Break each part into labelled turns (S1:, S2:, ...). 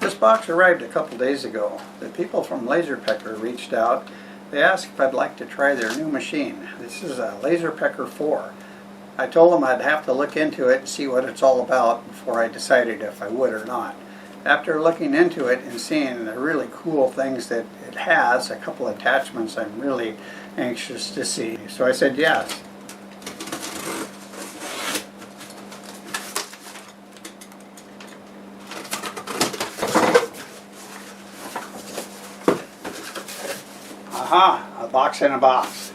S1: This box arrived a couple days ago. The people from LaserPecker reached out. They asked if I'd like to try their new machine. This is a LaserPecker 4. I told them I'd have to look into it and see what it's all about before I decided if I would or not. After looking into it and seeing the really cool things that it has, a couple attachments I'm really anxious to see. So I said yes. Aha, a box in a box.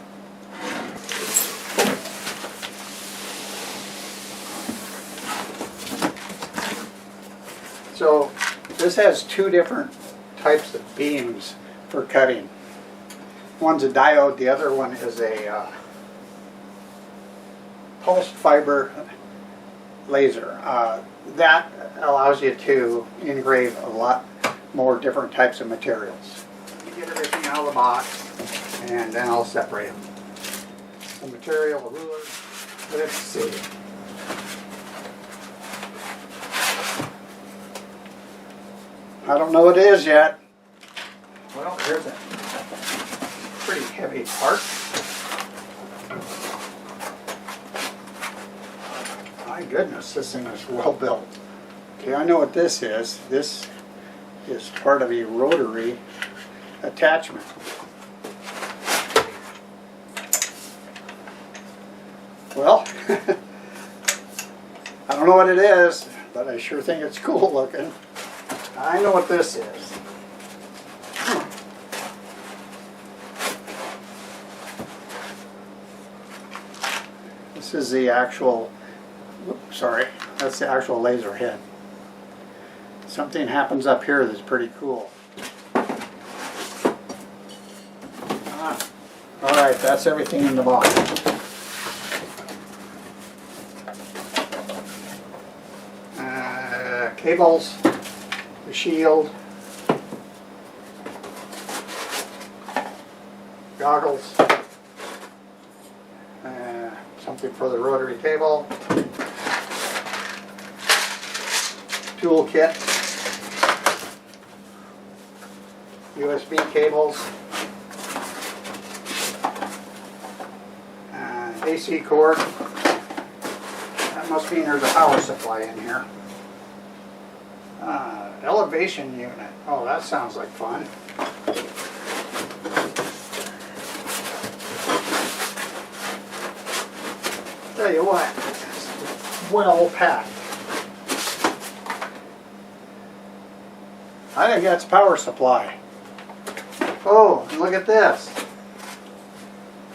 S1: So this has two different types of beams for cutting. One's a diode, the other one is a pulsed fiber laser. That allows you to engrave a lot more different types of materials. Get everything out of the box and then I'll separate them. The material, the ruler, let's see. I don't know what it is yet. Well, here's a pretty heavy part. My goodness, this thing is well built. Okay, I know what this is. This is part of a rotary attachment. Well, I don't know what it is, but I sure think it's cool looking. I know what this is. This is the actual, oops, sorry, that's the actual laser head. Something happens up here that's pretty cool. Alright, that's everything in the box. Cables, the shield, goggles, something for the rotary table, tool kit, USB cables, AC cord. That must mean there's a power supply in here. Elevation unit. Oh, that sounds like fun. Tell you what, it's well packed. I think that's power supply. Oh, and look at this.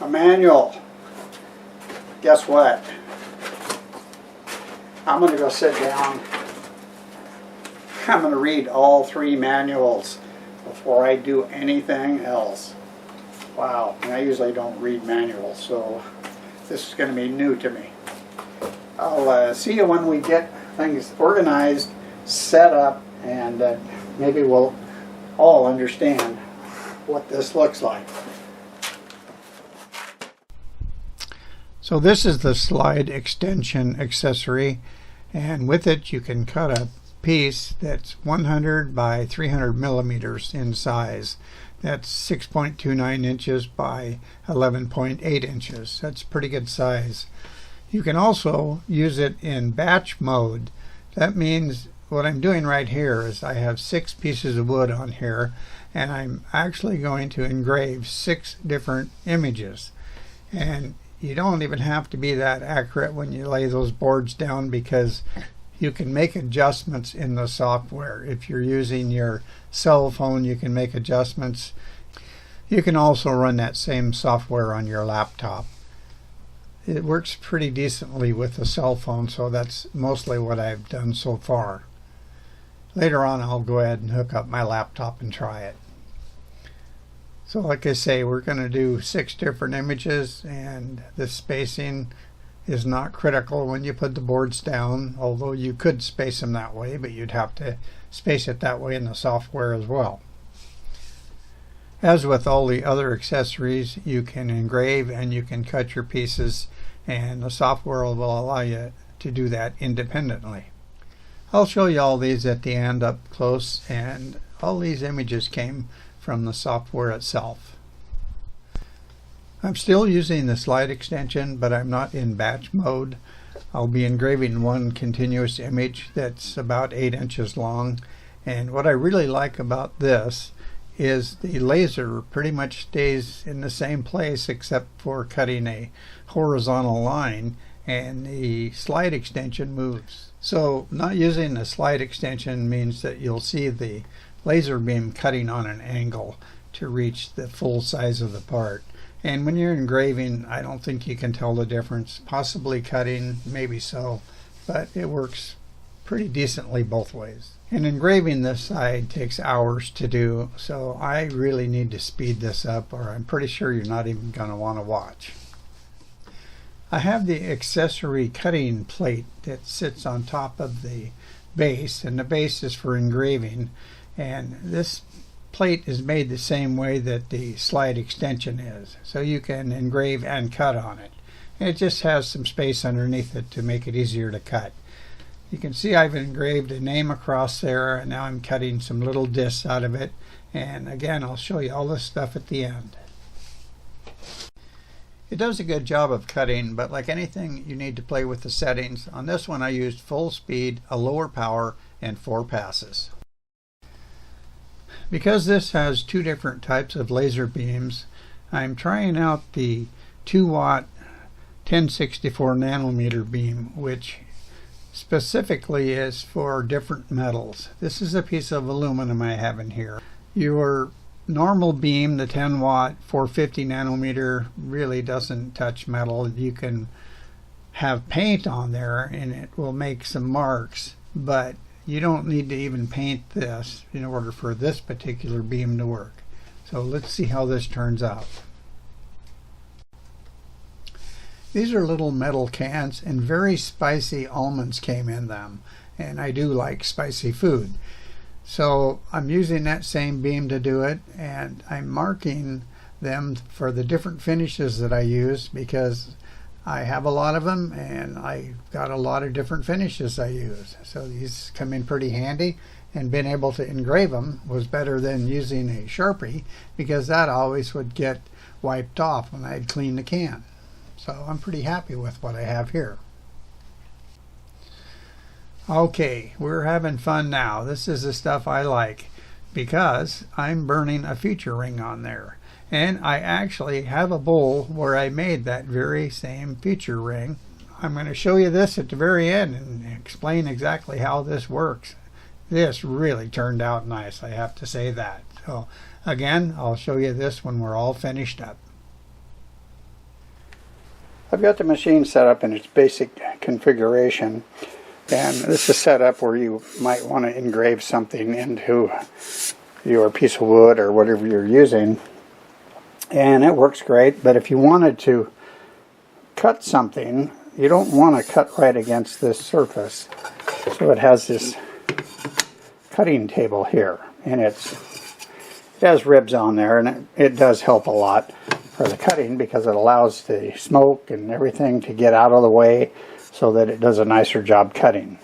S1: A manual. Guess what? I'm going to go sit down. I'm going to read all three manuals before I do anything else. Wow, and I usually don't read manuals, so this is going to be new to me. I'll see you when we get things organized, set up, and maybe we'll all understand what this looks like. So this is the slide extension accessory, and with it you can cut a piece that's 100 by 300 millimeters in size. That's 6.29 inches by 11.8 inches. That's pretty good size. You can also use it in batch mode. That means what I'm doing right here is I have 6 pieces of wood on here, and I'm actually going to engrave 6 different images. And you don't even have to be that accurate when you lay those boards down, because you can make adjustments in the software. If you're using your cell phone, you can make adjustments. You can also run that same software on your laptop. It works pretty decently with the cell phone, so that's mostly what I've done so far. Later on I'll go ahead and hook up my laptop and try it. So like I say, we're going to do 6 different images, and the spacing is not critical when you put the boards down, although you could space them that way, but you'd have to space it that way in the software as well. As with all the other accessories, you can engrave and you can cut your pieces, and the software will allow you to do that independently. I'll show you all these at the end up close, and all these images came from the software itself. I'm still using the slide extension, but I'm not in batch mode. I'll be engraving one continuous image that's about 8 inches long, and what I really like about this is the laser pretty much stays in the same place except for cutting a horizontal line, and the slide extension moves. So not using the slide extension means that you'll see the laser beam cutting on an angle to reach the full size of the part. And when you're engraving, I don't think you can tell the difference. Possibly cutting, maybe so, but it works pretty decently both ways. And engraving this side takes hours to do, so I really need to speed this up, or I'm pretty sure you're not even going to want to watch. I have the accessory cutting plate that sits on top of the base, and the base is for engraving, and this plate is made the same way that the slide extension is, so you can engrave and cut on it. And it just has some space underneath it to make it easier to cut. You can see I've engraved a name across there, and now I'm cutting some little discs out of it, and again I'll show you all this stuff at the end. It does a good job of cutting, but like anything, you need to play with the settings. On this one I used full speed, a lower power, and 4 passes. Because this has 2 different types of laser beams, I'm trying out the 2-watt 1064 nanometer beam, which specifically is for different metals. This is a piece of aluminum I have in here. Your normal beam, the 10-watt 450 nanometer, really doesn't touch metal. You can have paint on there and it will make some marks, but you don't need to even paint this in order for this particular beam to work. So let's see how this turns out. These are little metal cans, and very spicy almonds came in them, and I do like spicy food. So I'm using that same beam to do it, and I'm marking them for the different finishes that I use because I have a lot of them and I've got a lot of different finishes I use. So these come in pretty handy, and being able to engrave them was better than using a Sharpie because that always would get wiped off when I'd clean the can. So I'm pretty happy with what I have here. Okay, we're having fun now. This is the stuff I like because I'm burning a feature ring on there. And I actually have a bowl where I made that very same feature ring. I'm going to show you this at the very end and explain exactly how this works. This really turned out nice, I have to say that. So again, I'll show you this when we're all finished up. I've got the machine set up in its basic configuration. And this is set up where you might want to engrave something into your piece of wood or whatever you're using. And it works great, but if you wanted to cut something, you don't want to cut right against this surface. So it has this cutting table here, and it has ribs on there, and it does help a lot for the cutting because it allows the smoke and everything to get out of the way, so that it does a nicer job cutting.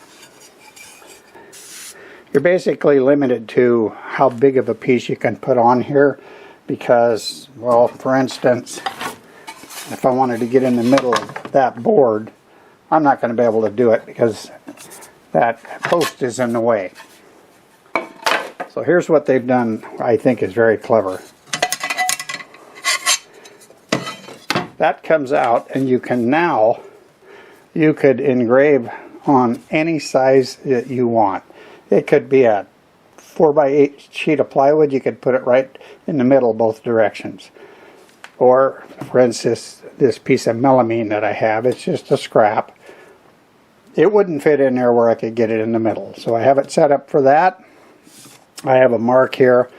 S1: You're basically limited to how big of a piece you can put on here because, well, for instance, if I wanted to get in the middle of that board, I'm not going to be able to do it because that post is in the way. So here's what they've done, I think is very clever. That comes out, and you could engrave on any size that you want. It could be a 4x8 sheet of plywood. You could put it right in the middle both directions. Or, for instance, this piece of melamine that I have, it's just a scrap. It wouldn't fit in there where I could get it in the middle. So I have it set up for that. I have a mark here.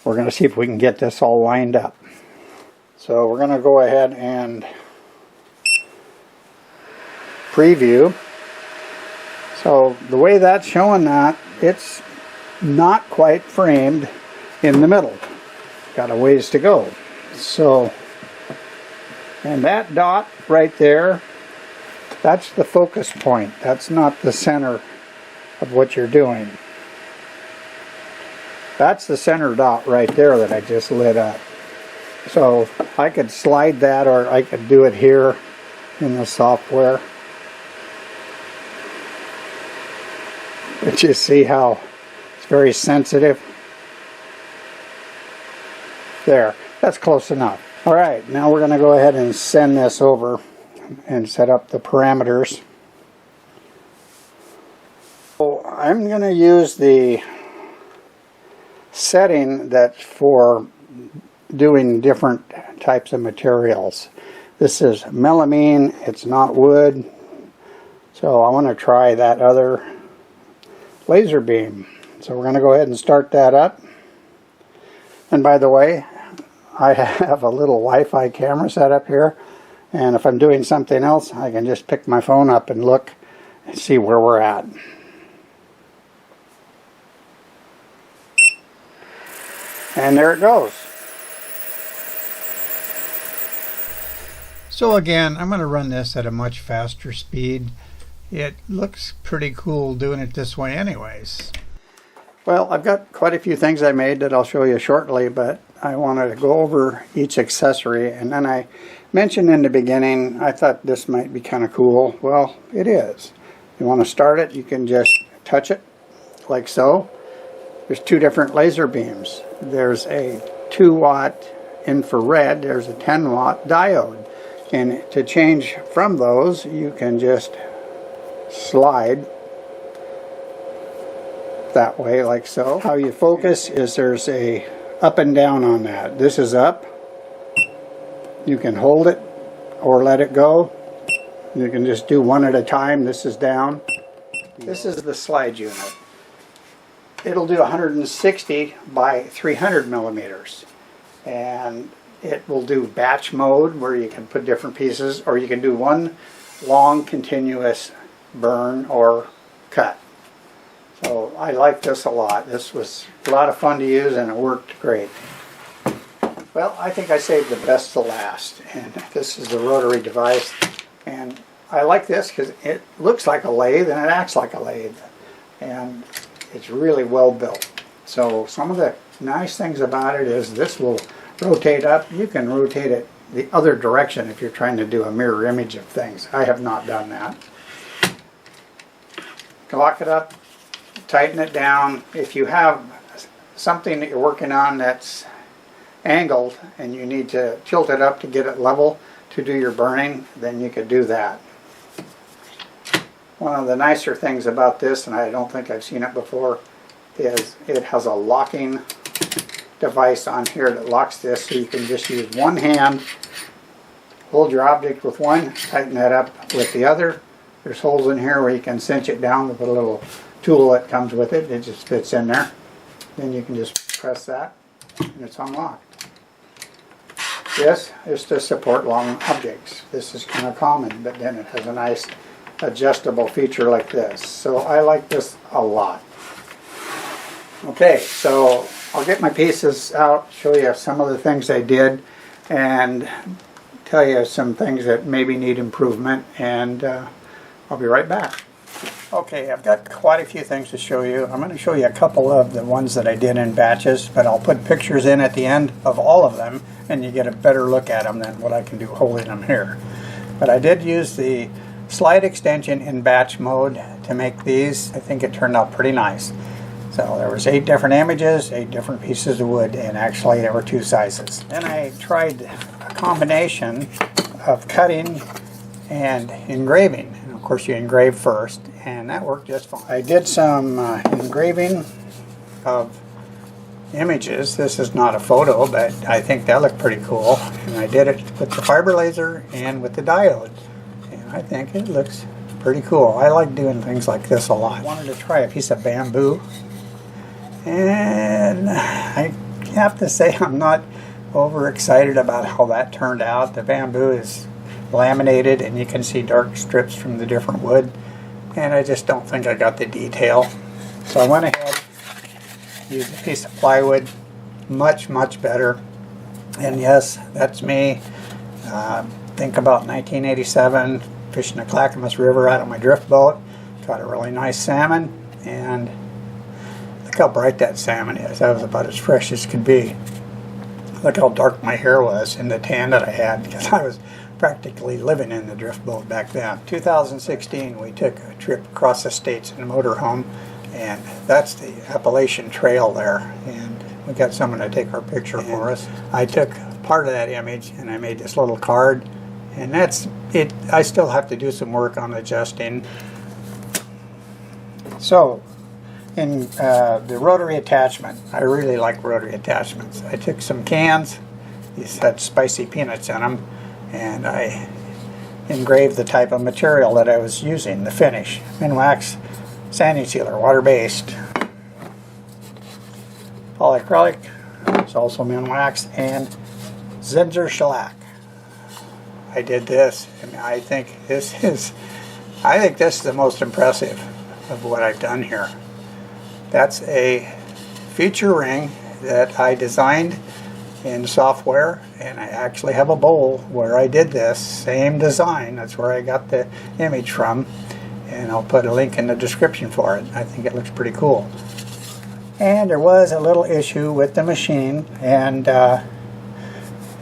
S1: We're going to see if we can get this all lined up. So we're going to go ahead and preview. So the way that's showing that, it's not quite framed in the middle. Got a ways to go. So, and that dot right there, that's the focus point. That's not the center of what you're doing. That's the center dot right there that I just lit up. So I could slide that, or I could do it here in the software. But you see how it's very sensitive. There, that's close enough. All right, now we're going to go ahead and send this over and set up the parameters. So I'm going to use the setting that's for doing different types of materials. This is melamine, it's not wood, so I want to try that other laser beam. So we're going to go ahead and start that up. And by the way, I have a little Wi-Fi camera set up here, and if I'm doing something else, I can just pick my phone up and look and see where we're at. And there it goes. So again, I'm going to run this at a much faster speed. It looks pretty cool doing it this way anyways. Well, I've got quite a few things I made that I'll show you shortly, but I wanted to go over each accessory. And then I mentioned in the beginning, I thought this might be kind of cool. Well, it is. You want to start it, you can just touch it like so. There's two different laser beams. There's a 2-watt infrared, there's a 10-watt diode. And to change from those, you can just slide that way like so. How you focus is there's a up and down on that. This is up. You can hold it or let it go. You can just do one at a time. This is down. This is the slide unit. It'll do 160 by 300 millimeters. And it will do batch mode where you can put different pieces, or you can do one long continuous burn or cut. So I like this a lot. This was a lot of fun to use and it worked great. Well, I think I saved the best to last, and this is the rotary device, and I like this because it looks like a lathe and it acts like a lathe, and it's really well built. So some of the nice things about it is this will rotate up. You can rotate it the other direction if you're trying to do a mirror image of things. I have not done that. Lock it up, tighten it down. If you have something that you're working on that's angled and you need to tilt it up to get it level to do your burning, then you could do that. One of the nicer things about this, and I don't think I've seen it before, is it has a locking device on here that locks this, so you can just use one hand, hold your object with one, tighten that up with the other. There's holes in here where you can cinch it down with a little tool that comes with it. It just fits in there. Then you can just press that and it's unlocked. This is to support long objects. This is kind of common, but then it has a nice adjustable feature like this. So I like this a lot. Okay, so I'll get my pieces out, show you some of the things I did, and tell you some things that maybe need improvement, and I'll be right back. Okay, I've got quite a few things to show you. I'm going to show you a couple of the ones that I did in batches, but I'll put pictures in at the end of all of them, and you get a better look at them than what I can do holding them here. But I did use the slide extension in batch mode to make these. I think it turned out pretty nice. So there was 8 different images, 8 different pieces of wood, and actually there were 2 sizes. Then I tried a combination of cutting and engraving. And of course you engrave first, and that worked just fine. I did some engraving of images. This is not a photo, but I think that looked pretty cool. And I did it with the fiber laser and with the diode. And I think it looks pretty cool. I like doing things like this a lot. I wanted to try a piece of bamboo. And I have to say I'm not overexcited about how that turned out. The bamboo is laminated and you can see dark strips from the different wood, and I just don't think I got the detail. So I went ahead, used a piece of plywood, much better. And yes, that's me. Think about 1987, fishing the Clackamas River out of my drift boat. Caught a really nice salmon, and look how bright that salmon is. That was about as fresh as could be. Look how dark my hair was in the tan that I had, because I was practically living in the drift boat back then. 2016, we took a trip across the states in a motorhome, and that's the Appalachian Trail there, and we got someone to take our picture for us. I took part of that image and I made this little card, and that's it. I still have to do some work on adjusting. So in the rotary attachment, I really like rotary attachments. I took some cans, these had spicy peanuts in them, and I engraved the type of material that I was using, the finish. Minwax sanding sealer, water-based. Polyacrylic, it's also Minwax, and Zinsser shellac. I did this, and I think this is the most impressive of what I've done here. That's a feature ring that I designed in software, and I actually have a bowl where I did this same design. That's where I got the image from, and I'll put a link in the description for it. I think it looks pretty cool. And there was a little issue with the machine, and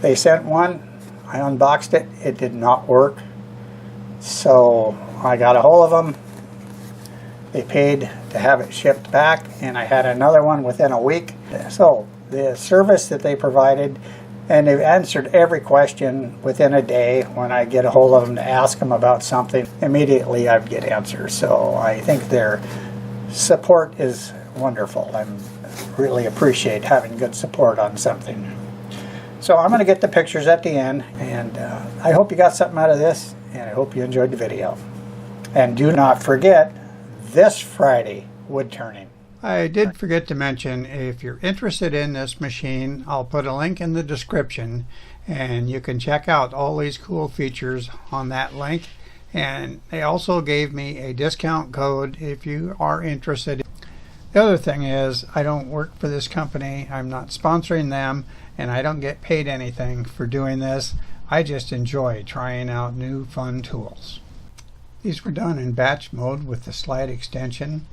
S1: they sent one. I unboxed it. It did not work. So I got a hold of them. They paid to have it shipped back, and I had another one within a week. So the service that they provided, and they've answered every question within a day. When I get a hold of them to ask them about something, immediately I get answers. So I think their support is wonderful. I really appreciate having good support on something. So I'm going to get the pictures at the end, and I hope you got something out of this, and I hope you enjoyed the video. And do not forget, this Friday, wood turning. I did forget to mention, if you're interested in this machine, I'll put a link in the description, and you can check out all these cool features on that link. And they also gave me a discount code if you are interested. The other thing is, I don't work for this company. I'm not sponsoring them, and I don't get paid anything for doing this. I just enjoy trying out new fun tools. These were done in batch mode with the slide extension.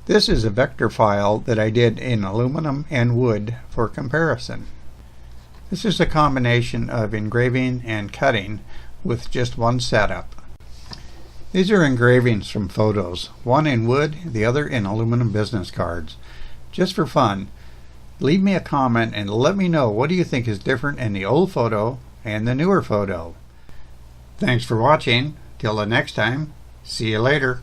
S1: This is a vector file that I did in aluminum and wood for comparison. This is a combination of engraving and cutting with just one setup. These are engravings from photos, one in wood, the other in aluminum business cards. Just for fun, leave me a comment and let me know, what do you think is different in the old photo and the newer photo. Thanks for watching. Till the next time, see you later.